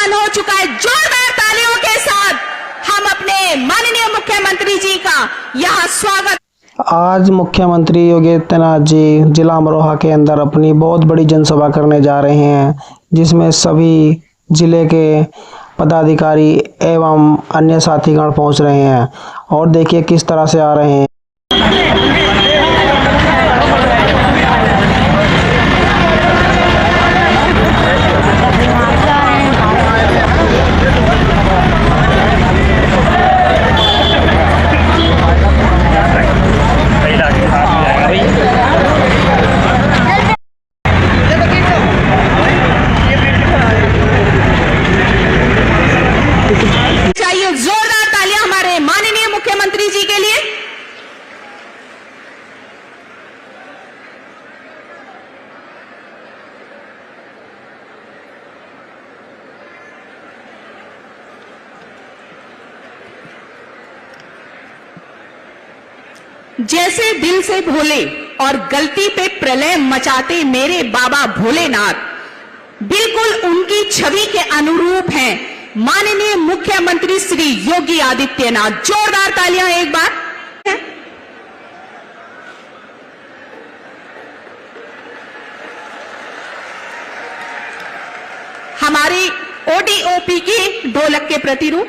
आगमन हो चुका है। जोरदार तालियों के साथ हम अपने माननीय मुख्यमंत्री जी का यहाँ स्वागत। आज मुख्यमंत्री योगी आदित्यनाथ जी जिला अमरोहा के अंदर अपनी बहुत बड़ी जनसभा करने जा रहे हैं, जिसमें सभी जिले के पदाधिकारी एवं अन्य साथीगण पहुंच रहे हैं। और देखिए किस तरह से आ रहे हैं। चाहिए जोरदार तालियां हमारे माननीय मुख्यमंत्री जी के लिए। जैसे दिल से भोले और गलती पे प्रलय मचाते मेरे बाबा भोलेनाथ, बिल्कुल उनकी छवि के अनुरूप हैं माननीय मुख्यमंत्री श्री योगी आदित्यनाथ। जोरदार तालियां एक बार। हमारी ओडीओपी की ढोलक के प्रतिरूप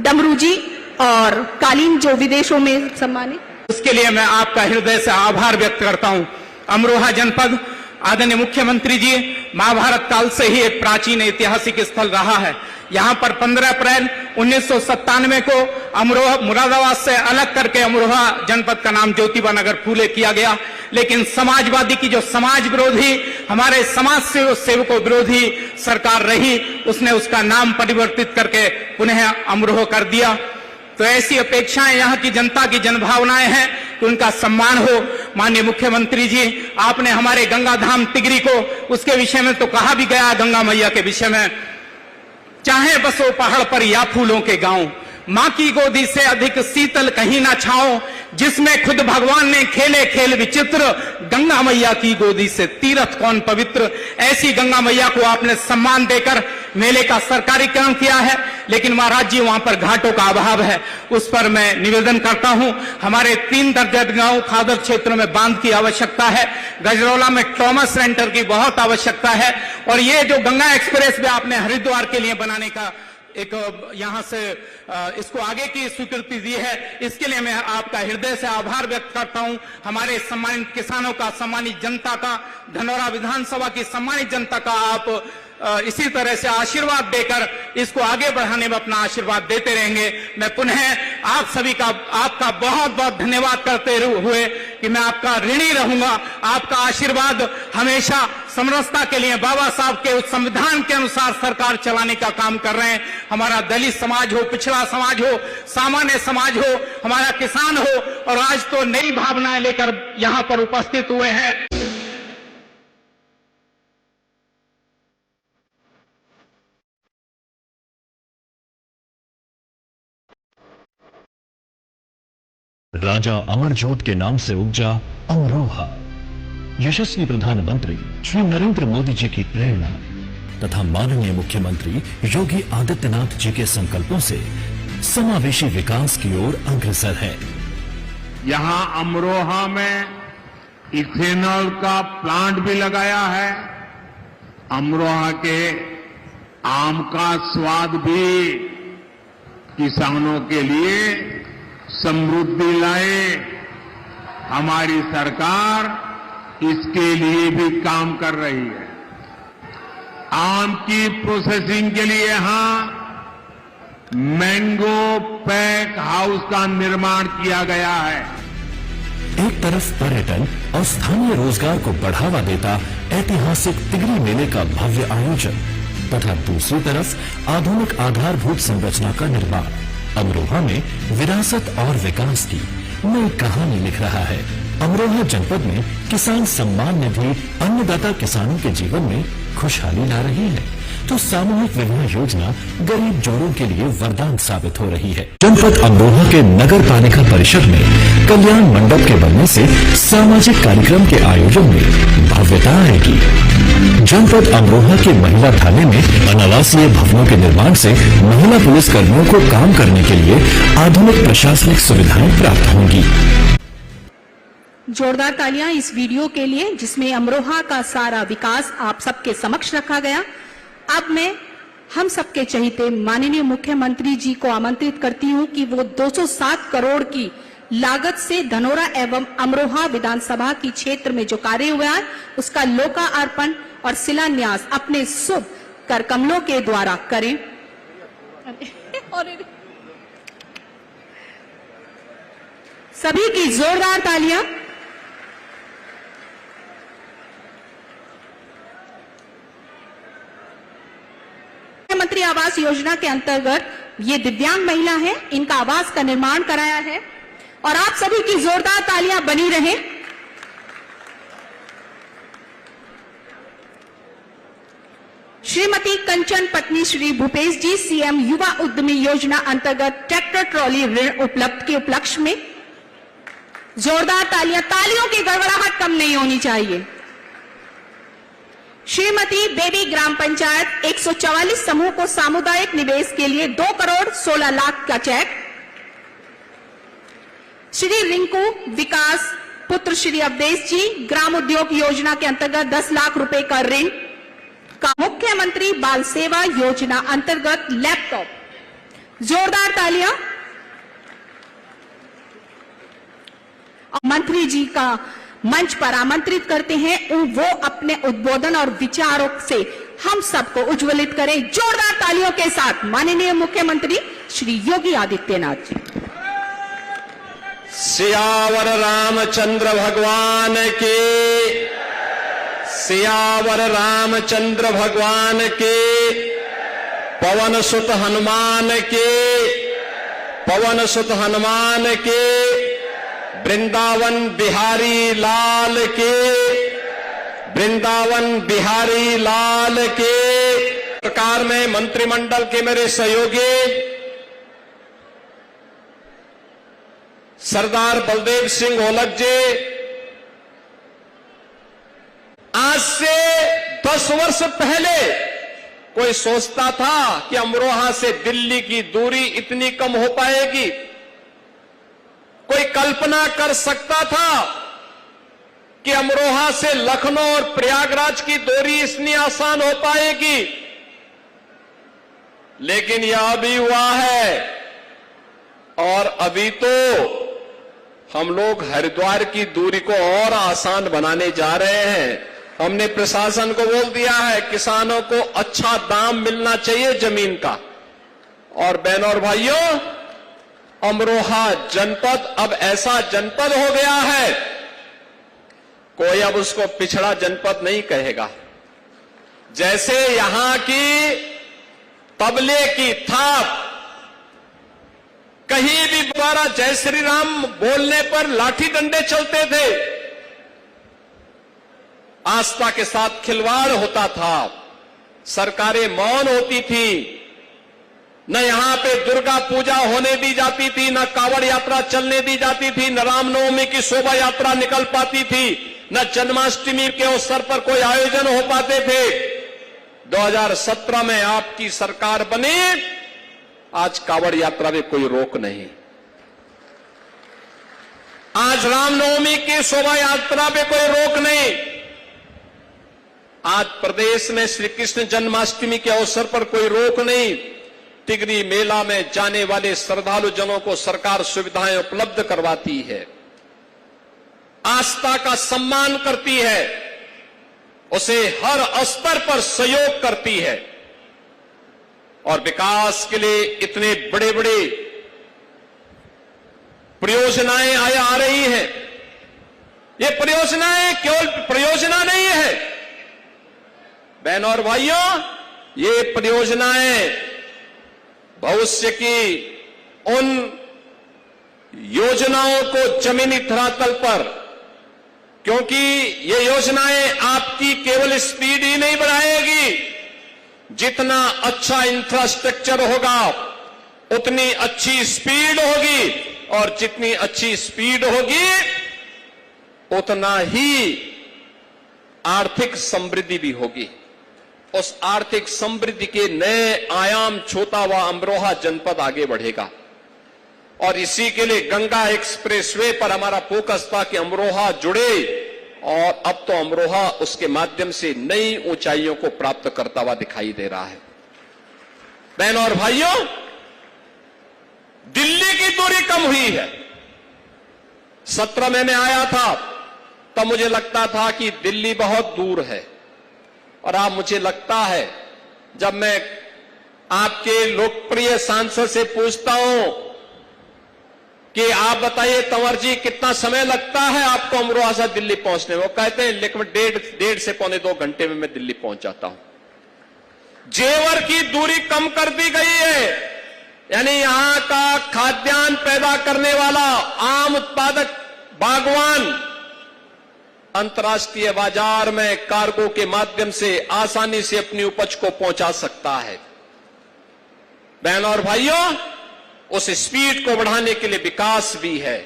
डमरू जी और कालीन जो विदेशों में सम्मानित, उसके लिए मैं आपका हृदय से आभार व्यक्त करता हूं। अमरोहा जनपद आदरणीय मुख्यमंत्री जी महाभारत काल से ही एक प्राचीन ऐतिहासिक स्थल रहा है। यहां पर 15 अप्रैल 1997 को अमरोहा मुरादाबाद से अलग करके अमरोहा जनपद का नाम ज्योतिबा नगर फूले किया गया। लेकिन समाजवादी की जो समाज विरोधी, हमारे समाज सेवकों विरोधी सरकार रही, उसने उसका नाम परिवर्तित करके पुनः अमरोहा कर दिया। तो ऐसी अपेक्षाएं यहाँ की जनता की जनभावनाएं हैं कि उनका सम्मान हो। माननीय मुख्यमंत्री जी, आपने हमारे गंगा धाम तिगरी को, उसके विषय में तो कहा भी गया, गंगा मैया के विषय में, चाहे बसो पहाड़ पर या फूलों के गांव, मां की गोदी से अधिक शीतल कहीं ना छाओ, जिसमें खुद भगवान ने खेले खेल विचित्र, गंगा मैया की गोदी से तीर्थ कौन पवित्र। ऐसी गंगा मैया को आपने सम्मान देकर मेले का सरकारीकरण किया है, लेकिन महाराज जी वहां पर घाटों का अभाव है। उस पर मैं निवेदन करता हूं। हमारे 3 दर्जन गांव खादर क्षेत्र में बांध की आवश्यकता है, गजरौला में ट्रॉमा सेंटर की बहुत आवश्यकता है, और ये जो गंगा एक्सप्रेस वे आपने हरिद्वार के लिए बनाने का एक यहां से इसको आगे की स्वीकृति दी है, इसके लिए मैं आपका हृदय से आभार व्यक्त करता हूं। हमारे सम्मानित किसानों का, सम्मानित जनता का, धनौरा विधानसभा की सम्मानित जनता का आप इसी तरह से आशीर्वाद देकर इसको आगे बढ़ाने में अपना आशीर्वाद देते रहेंगे। मैं पुनः आप सभी का, आपका बहुत बहुत धन्यवाद करते हुए कि मैं आपका ऋणी रहूंगा। आपका आशीर्वाद हमेशा समरसता के लिए, बाबा साहब के उस संविधान के अनुसार सरकार चलाने का काम कर रहे हैं। हमारा दलित समाज हो, पिछड़ा समाज हो, सामान्य समाज हो, हमारा किसान हो, और आज तो नई भावनाएं लेकर यहां पर उपस्थित हुए हैं। राजा अमरजोत के नाम से उपजा अमरोहा, यशस्वी प्रधानमंत्री श्री नरेंद्र मोदी जी की प्रेरणा तथा माननीय मुख्यमंत्री योगी आदित्यनाथ जी के संकल्पों से समावेशी विकास की ओर अग्रसर है। यहां अमरोहा में इथेनॉल का प्लांट भी लगाया है। अमरोहा के आम का स्वाद भी किसानों के लिए समृद्धि लाए। हमारी सरकार इसके लिए भी काम कर रही है। आम की प्रोसेसिंग के लिए यहां मैंगो पैक हाउस का निर्माण किया गया है। एक तरफ पर्यटन और स्थानीय रोजगार को बढ़ावा देता ऐतिहासिक तिगरी मेले का भव्य आयोजन, तथा दूसरी तरफ आधुनिक आधारभूत संरचना का निर्माण अमरोहा में विरासत और विकास की नई कहानी लिख रहा है। अमरोहा जनपद में किसान सम्मान निधि अन्नदाता किसानों के जीवन में खुशहाली ला रही है, तो सामूहिक विवाह योजना गरीब जोड़ों के लिए वरदान साबित हो रही है। जनपद अमरोहा के नगर पालिका परिषद में कल्याण मंडप के बनने से सामाजिक कार्यक्रम के आयोजन में भव्यता आएगी। जनपद अमरोहा के महिला थाने में अनावासीय भवनों के निर्माण से महिला पुलिस कर्मियों को काम करने के लिए आधुनिक प्रशासनिक सुविधाएं प्राप्त होंगी। जोरदार तालियां इस वीडियो के लिए जिसमें अमरोहा का सारा विकास आप सबके समक्ष रखा गया। अब मैं हम सबके चहीते माननीय मुख्यमंत्री जी को आमंत्रित करती हूं कि वो 207 करोड़ की लागत से धनोरा एवं अमरोहा विधानसभा की क्षेत्र में जो कार्य हुआ है उसका लोकार्पण और शिलान्यास अपने शुभ कर कमलों के द्वारा करें। सभी की जोरदार तालियां। मुख्यमंत्री आवास योजना के अंतर्गत ये दिव्यांग महिला हैं, इनका आवास का निर्माण कराया है और आप सभी की जोरदार तालियां बनी रहें। श्रीमती कंचन पत्नी श्री भूपेश जी सीएम युवा उद्यमी योजना अंतर्गत ट्रैक्टर ट्रॉली ऋण उपलब्ध के उपलक्ष्य में जोरदार तालियां। तालियों की गड़बड़ाहट कम नहीं होनी चाहिए। श्रीमती बेबी ग्राम पंचायत 144 समूह को सामुदायिक निवेश के लिए 2 करोड़ 16 लाख का चेक। श्री रिंकू विकास पुत्र श्री अवधेश जी ग्राम उद्योग योजना के अंतर्गत 10 लाख रुपए का ऋण का मुख्यमंत्री बाल सेवा योजना अंतर्गत लैपटॉप। जोरदार तालियां। मंत्री जी का मंच पर आमंत्रित करते हैं, वो अपने उद्बोधन और विचारों से हम सबको उज्ज्वलित करें। जोरदार तालियों के साथ माननीय मुख्यमंत्री श्री योगी आदित्यनाथ जी। सियावर रामचंद्र भगवान के, सियावर रामचंद्र भगवान के, पवन सुत हनुमान के, पवन सुत हनुमान के, वृंदावन बिहारी लाल के, वृंदावन बिहारी लाल के। सरकार में मंत्रिमंडल के मेरे सहयोगी सरदार बलदेव सिंह ओलख जी, आज से 10 वर्ष पहले कोई सोचता था कि अमरोहा से दिल्ली की दूरी इतनी कम हो पाएगी? कोई कल्पना कर सकता था कि अमरोहा से लखनऊ और प्रयागराज की दूरी इतनी आसान हो पाएगी? लेकिन यह अभी हुआ है और अभी तो हम लोग हरिद्वार की दूरी को और आसान बनाने जा रहे हैं। हमने प्रशासन को बोल दिया है किसानों को अच्छा दाम मिलना चाहिए जमीन का। और बहनों और भाइयों, अमरोहा जनपद अब ऐसा जनपद हो गया है, कोई अब उसको पिछड़ा जनपद नहीं कहेगा। जैसे यहां की तबले की थाप, कहीं भी द्वारा जय श्री राम बोलने पर लाठी डंडे चलते थे, आस्था के साथ खिलवाड़ होता था, सरकारें मौन होती थी, न यहां पे दुर्गा पूजा होने दी जाती थी, न कांवड़ यात्रा चलने दी जाती थी, न रामनवमी की शोभा यात्रा निकल पाती थी, न जन्माष्टमी के अवसर पर कोई आयोजन हो पाते थे। 2017 में आपकी सरकार बनी, आज कांवड़ यात्रा में कोई रोक नहीं, आज रामनवमी की शोभा यात्रा पे कोई रोक नहीं, आज प्रदेश में श्री कृष्ण जन्माष्टमी के अवसर पर कोई रोक नहीं। तिगरी मेला में जाने वाले श्रद्धालु जनों को सरकार सुविधाएं उपलब्ध करवाती है, आस्था का सम्मान करती है, उसे हर स्तर पर सहयोग करती है और विकास के लिए इतने बड़े बड़े परियोजनाएं आ रही हैं। ये परियोजनाएं केवल परियोजना नहीं है बहनों और भाइयों, ये परियोजनाएं भविष्य की उन योजनाओं को जमीनी धरातल पर, क्योंकि ये योजनाएं आपकी केवल स्पीड ही नहीं बढ़ाएगी, जितना अच्छा इंफ्रास्ट्रक्चर होगा उतनी अच्छी स्पीड होगी, और जितनी अच्छी स्पीड होगी उतना ही आर्थिक समृद्धि भी होगी। उस आर्थिक समृद्धि के नए आयाम छूता हुआ अमरोहा जनपद आगे बढ़ेगा। और इसी के लिए गंगा एक्सप्रेसवे पर हमारा फोकस था कि अमरोहा जुड़े, और अब तो अमरोहा उसके माध्यम से नई ऊंचाइयों को प्राप्त करता हुआ दिखाई दे रहा है। बहनों और भाइयों, दिल्ली की दूरी कम हुई है। 17 में मैं आया था तब मुझे लगता था कि दिल्ली बहुत दूर है, और अब मुझे लगता है जब मैं आपके लोकप्रिय सांसद से पूछता हूं कि आप बताइए तंवर जी कितना समय लगता है आपको अमरोहा से दिल्ली पहुंचने में, वो कहते हैं लेकिन डेढ़ से पौने 2 घंटे में मैं दिल्ली पहुंच जाता हूं। जेवर की दूरी कम कर दी गई है, यानी यहां का खाद्यान्न पैदा करने वाला आम उत्पादक बागवान अंतर्राष्ट्रीय बाजार में कार्गो के माध्यम से आसानी से अपनी उपज को पहुंचा सकता है। बहनों और भाइयों, उस स्पीड को बढ़ाने के लिए विकास भी है।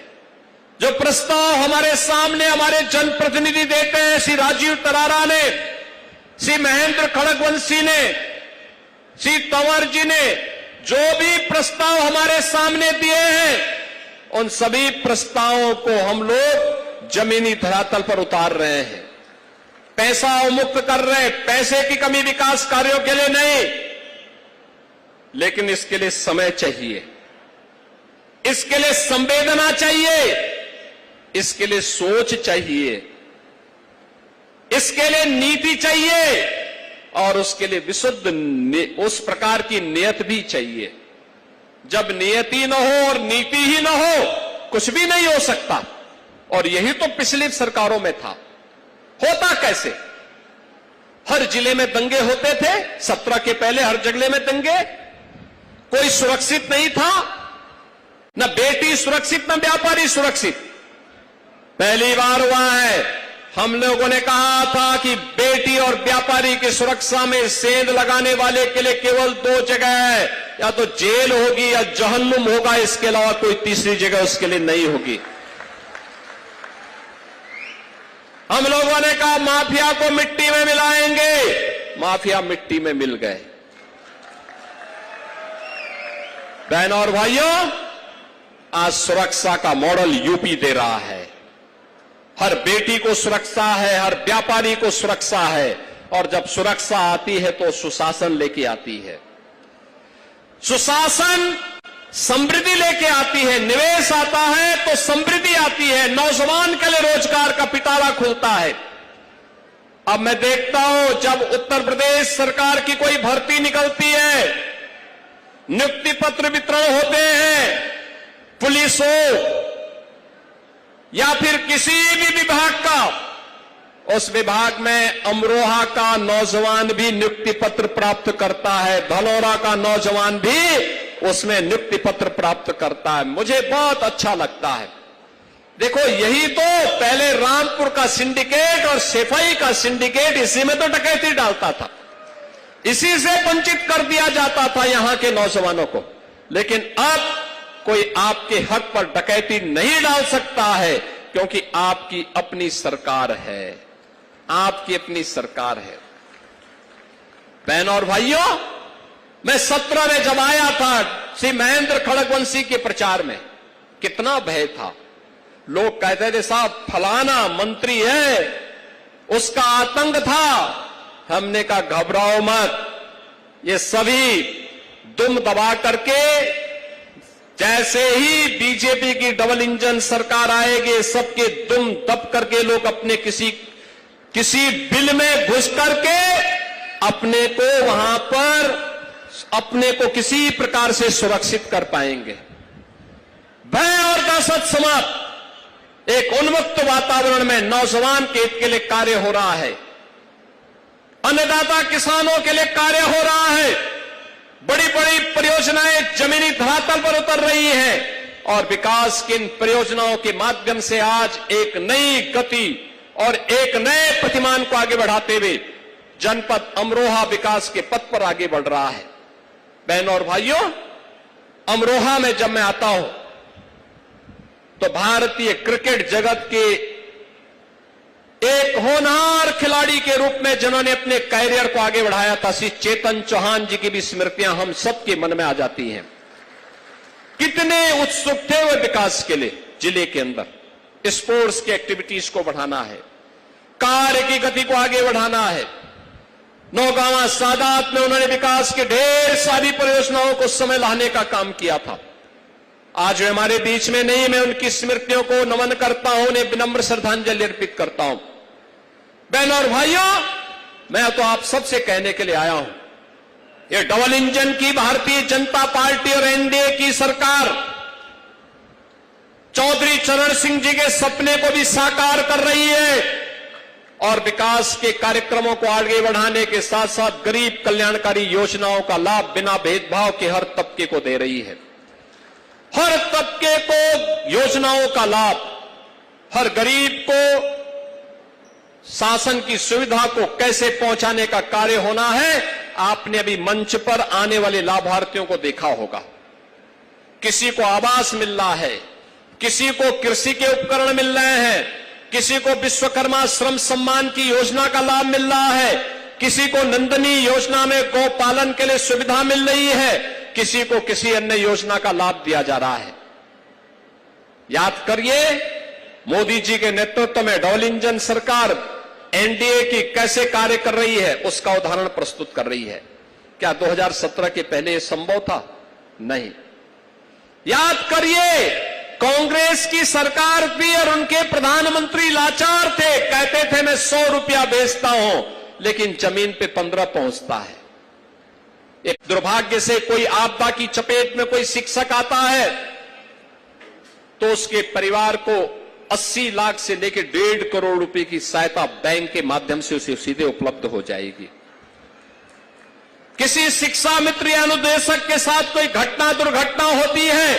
जो प्रस्ताव हमारे सामने हमारे जनप्रतिनिधि देते हैं, श्री राजीव तरारा ने, श्री महेंद्र खड़गवंशी ने, श्री तंवर जी ने जो भी प्रस्ताव हमारे सामने दिए हैं, उन सभी प्रस्तावों को हम लोग जमीनी धरातल पर उतार रहे हैं, पैसा अवमुक्त कर रहे हैं। पैसे की कमी विकास कार्यों के लिए नहीं, लेकिन इसके लिए समय चाहिए, इसके लिए संवेदना चाहिए, इसके लिए सोच चाहिए, इसके लिए नीति चाहिए, और उसके लिए विशुद्ध उस प्रकार की नियत भी चाहिए। जब नियति न हो और नीति ही न हो, कुछ भी नहीं हो सकता। और यही तो पिछली सरकारों में था। होता कैसे? हर जिले में दंगे होते थे, 17 के पहले हर जगह में दंगे, कोई सुरक्षित नहीं था, न बेटी सुरक्षित न व्यापारी सुरक्षित। पहली बार हुआ है, हम लोगों ने कहा था कि बेटी और व्यापारी की सुरक्षा में सेंध लगाने वाले के लिए केवल 2 जगह है, या तो जेल होगी या जहन्नुम होगा, इसके अलावा कोई तीसरी जगह उसके लिए नहीं होगी। हम लोगों ने कहा माफिया को मिट्टी में मिलाएंगे, माफिया मिट्टी में मिल गए। बहनों और भाइयों, आज सुरक्षा का मॉडल यूपी दे रहा है। हर बेटी को सुरक्षा है, हर व्यापारी को सुरक्षा है, और जब सुरक्षा आती है तो सुशासन लेके आती है। सुशासन समृद्धि लेके आती है, निवेश आता है तो समृद्धि आती है, नौजवान के लिए रोजगार का पिटारा खुलता है। अब मैं देखता हूं जब उत्तर प्रदेश सरकार की कोई भर्ती निकलती है, नियुक्ति पत्र वितरण होते हैं, पुलिस हो या फिर किसी भी विभाग का, उस विभाग में अमरोहा का नौजवान भी नियुक्ति पत्र प्राप्त करता है, धनौरा का नौजवान भी उसमें नियुक्ति पत्र प्राप्त करता है। मुझे बहुत अच्छा लगता है। देखो, यही तो पहले रामपुर का सिंडिकेट और सेफई का सिंडिकेट इसी में तो डकैती डालता था, इसी से वंचित कर दिया जाता था यहां के नौजवानों को। लेकिन अब कोई आपके हक पर डकैती नहीं डाल सकता है, क्योंकि आपकी अपनी सरकार है, आपकी अपनी सरकार है। बहनों और भाइयों, मैं 17 में जब आया था श्री महेंद्र खड़गवंशी के प्रचार में, कितना भय था। लोग कहते थे साहब फलाना मंत्री है, उसका आतंक था। हमने कहा घबराओ मत, ये सभी दुम दबा करके, जैसे ही बीजेपी की डबल इंजन सरकार आएगी, सबके दुम दब करके लोग अपने किसी बिल में घुस करके अपने को वहां पर अपने को किसी प्रकार से सुरक्षित कर पाएंगे। भय और दहशत समाप्त, एक उन्मुक्त वातावरण में नौजवान के हित के लिए कार्य हो रहा है, अन्नदाता किसानों के लिए कार्य हो रहा है। बड़ी बड़ी परियोजनाएं जमीनी धरातल पर उतर रही हैं, और विकास की इन परियोजनाओं के माध्यम से आज एक नई गति और एक नए प्रतिमान को आगे बढ़ाते हुए जनपद अमरोहा विकास के पथ पर आगे बढ़ रहा है। बहनों और भाइयों, अमरोहा में जब मैं आता हूं तो भारतीय क्रिकेट जगत के एक होनहार खिलाड़ी के रूप में जिन्होंने अपने कैरियर को आगे बढ़ाया था, श्री चेतन चौहान जी की भी स्मृतियां हम सबके मन में आ जाती हैं। कितने उत्सुक थे वे विकास के लिए। जिले के अंदर स्पोर्ट्स की एक्टिविटीज को बढ़ाना है, कार्य की गति को आगे बढ़ाना है। नौगांवा सादात में उन्होंने विकास के ढेर सारी परियोजनाओं को समय लाने का काम किया था। आज वे हमारे बीच में नहीं, मैं उनकी स्मृतियों को नमन करता हूं, उन्हें विनम्र श्रद्धांजलि अर्पित करता हूं। बहनों और भाइयों, मैं तो आप सबसे कहने के लिए आया हूं, ये डबल इंजन की भारतीय जनता पार्टी और एनडीए की सरकार चौधरी चरण सिंह जी के सपने को भी साकार कर रही है और विकास के कार्यक्रमों को आगे बढ़ाने के साथ साथ गरीब कल्याणकारी योजनाओं का लाभ बिना भेदभाव के हर तबके को दे रही है। हर तबके को योजनाओं का लाभ, हर गरीब को शासन की सुविधा को कैसे पहुंचाने का कार्य होना है। आपने अभी मंच पर आने वाले लाभार्थियों को देखा होगा। किसी को आवास मिल रहा है, किसी को कृषि के उपकरण मिल रहे हैं, किसी को विश्वकर्मा श्रम सम्मान की योजना का लाभ मिल रहा है, किसी को नंदनी योजना में गौ पालन के लिए सुविधा मिल रही है, किसी को किसी अन्य योजना का लाभ दिया जा रहा है। याद करिए, मोदी जी के नेतृत्व में डबल इंजन सरकार एनडीए की कैसे कार्य कर रही है उसका उदाहरण प्रस्तुत कर रही है। क्या 2017 के पहले यह संभव था? नहीं। याद करिए, कांग्रेस की सरकार भी और उनके प्रधानमंत्री लाचार थे, कहते थे मैं 100 रुपया बेचता हूं, लेकिन जमीन पे 15 पहुंचता है। एक दुर्भाग्य से कोई आपदा की चपेट में कोई शिक्षक आता है तो उसके परिवार को 80 लाख से लेकर 1.5 करोड़ रुपए की सहायता बैंक के माध्यम से उसे सीधे उपलब्ध हो जाएगी। किसी शिक्षा मित्र या अनुदेशक के साथ कोई घटना दुर्घटना होती है,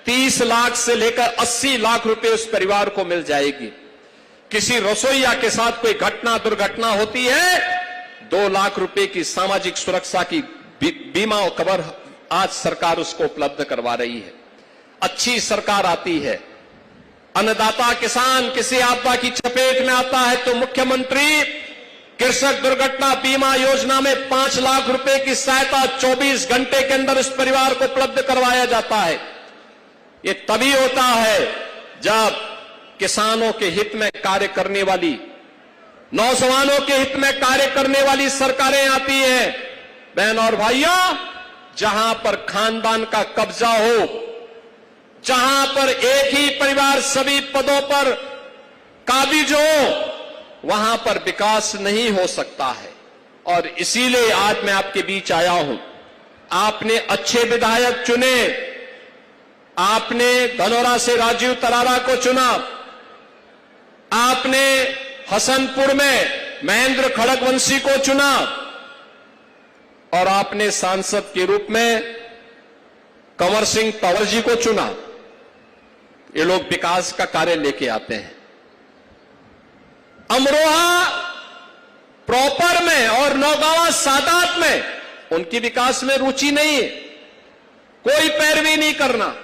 30 लाख से लेकर 80 लाख रुपए उस परिवार को मिल जाएगी। किसी रसोईया के साथ कोई घटना दुर्घटना होती है, 2 लाख रुपए की सामाजिक सुरक्षा की बीमा और कवर आज सरकार उसको उपलब्ध करवा रही है। अच्छी सरकार आती है। अन्नदाता किसान किसी आपदा की चपेट में आता है तो मुख्यमंत्री कृषक दुर्घटना बीमा योजना में 5 लाख रुपए की सहायता 24 घंटे के अंदर उस परिवार को उपलब्ध करवाया जाता है। ये तभी होता है जब किसानों के हित में कार्य करने वाली, नौजवानों के हित में कार्य करने वाली सरकारें आती हैं। बहनों और भाइयों, जहां पर खानदान का कब्जा हो, जहां पर एक ही परिवार सभी पदों पर काबिज हो, वहां पर विकास नहीं हो सकता है। और इसीलिए आज मैं आपके बीच आया हूं। आपने अच्छे विधायक चुने, आपने धनोरा से राजीव तरारा को चुना, आपने हसनपुर में महेंद्र खड़गवंशी को चुना और आपने सांसद के रूप में कंवर सिंह तंवर जी को चुना। ये लोग विकास का कार्य लेके आते हैं। अमरोहा प्रॉपर में और नौगांवा सादात में उनकी विकास में रुचि नहीं है, कोई पैरवी नहीं करना।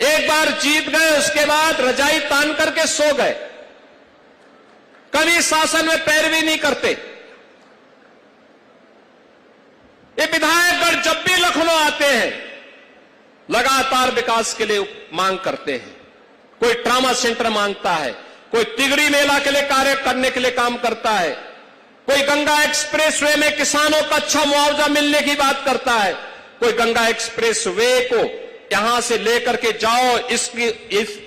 एक बार जीत गए, उसके बाद रजाई तान करके सो गए, कभी शासन में पैरवी नहीं करते। ये विधायकगण जब भी लखनऊ आते हैं लगातार विकास के लिए मांग करते हैं। कोई ट्रामा सेंटर मांगता है, कोई तिगड़ी मेला के लिए कार्य करने के लिए काम करता है, कोई गंगा एक्सप्रेस वे में किसानों का अच्छा मुआवजा मिलने की बात करता है, कोई गंगा एक्सप्रेस वे को यहां से लेकर के जाओ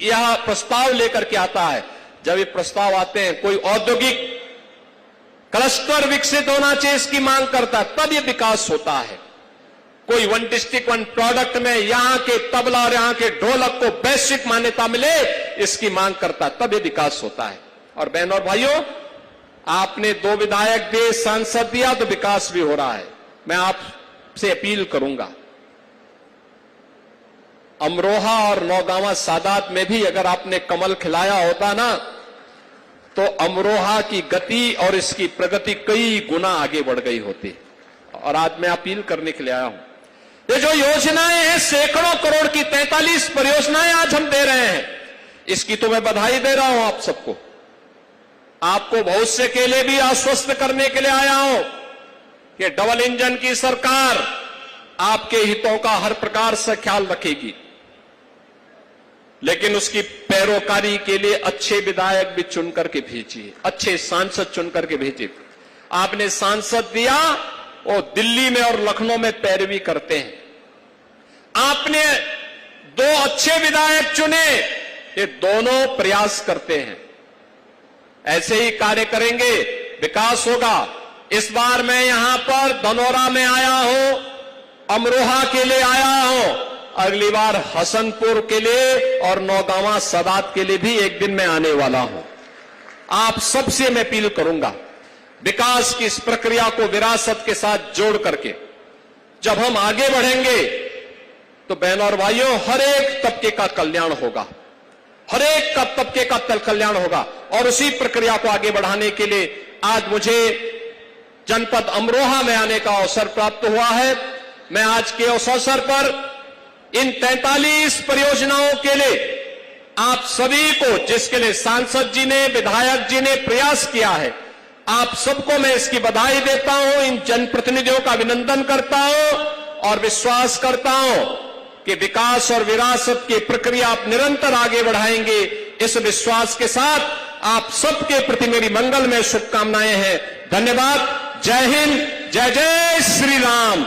यह प्रस्ताव लेकर के आता है। जब ये प्रस्ताव आते हैं, कोई औद्योगिक क्लस्टर विकसित होना चाहिए इसकी मांग करता है, तब ये विकास होता है। कोई 1 डिस्ट्रिक्ट 1 प्रोडक्ट में यहां के तबला और यहां के ढोलक को वैश्विक मान्यता मिले, इसकी मांग करता है, तब ये विकास होता है। और बहनों और भाइयों, आपने 2 विधायक दिए, सांसद दिया, तो विकास भी हो रहा है। मैं आपसे अपील करूंगा, अमरोहा और नौगांवा सादात में भी अगर आपने कमल खिलाया होता ना, तो अमरोहा की गति और इसकी प्रगति कई गुना आगे बढ़ गई होती। और आज मैं अपील करने के लिए आया हूं, ये जो योजनाएं हैं, सैकड़ों करोड़ की 43 परियोजनाएं आज हम दे रहे हैं, इसकी तो मैं बधाई दे रहा हूं आप सबको। आपको भविष्य के लिए भी आश्वस्त करने के लिए आया हूं कि डबल इंजन की सरकार आपके हितों का हर प्रकार से ख्याल रखेगी, लेकिन उसकी पैरोकारी के लिए अच्छे विधायक भी चुन करके भेजिए, अच्छे सांसद चुन करके भेजिए। आपने सांसद दिया, वो दिल्ली में और लखनऊ में पैरवी करते हैं। आपने 2 अच्छे विधायक चुने, ये दोनों प्रयास करते हैं। ऐसे ही कार्य करेंगे, विकास होगा। इस बार मैं यहां पर धनौरा में आया हूं, अमरोहा के लिए आया हूं, अगली बार हसनपुर के लिए और नौगांवा सदात के लिए भी एक दिन मैं आने वाला हूं। आप सबसे मैं अपील करूंगा, विकास की इस प्रक्रिया को विरासत के साथ जोड़ करके जब हम आगे बढ़ेंगे तो बहनों और भाइयों, हर एक तबके का कल्याण होगा, हर एक का तबके का कल्याण होगा। और उसी प्रक्रिया को आगे बढ़ाने के लिए आज मुझे जनपद अमरोहा में आने का अवसर प्राप्त हुआ है। मैं आज के उस अवसर पर इन 43 परियोजनाओं के लिए आप सभी को, जिसके लिए सांसद जी ने, विधायक जी ने प्रयास किया है, आप सबको मैं इसकी बधाई देता हूं। इन जनप्रतिनिधियों का अभिनंदन करता हूं और विश्वास करता हूं कि विकास और विरासत की प्रक्रिया आप निरंतर आगे बढ़ाएंगे। इस विश्वास के साथ आप सबके प्रति मेरी मंगलमय शुभकामनाएं हैं। धन्यवाद। जय हिंद, जय जय श्री राम।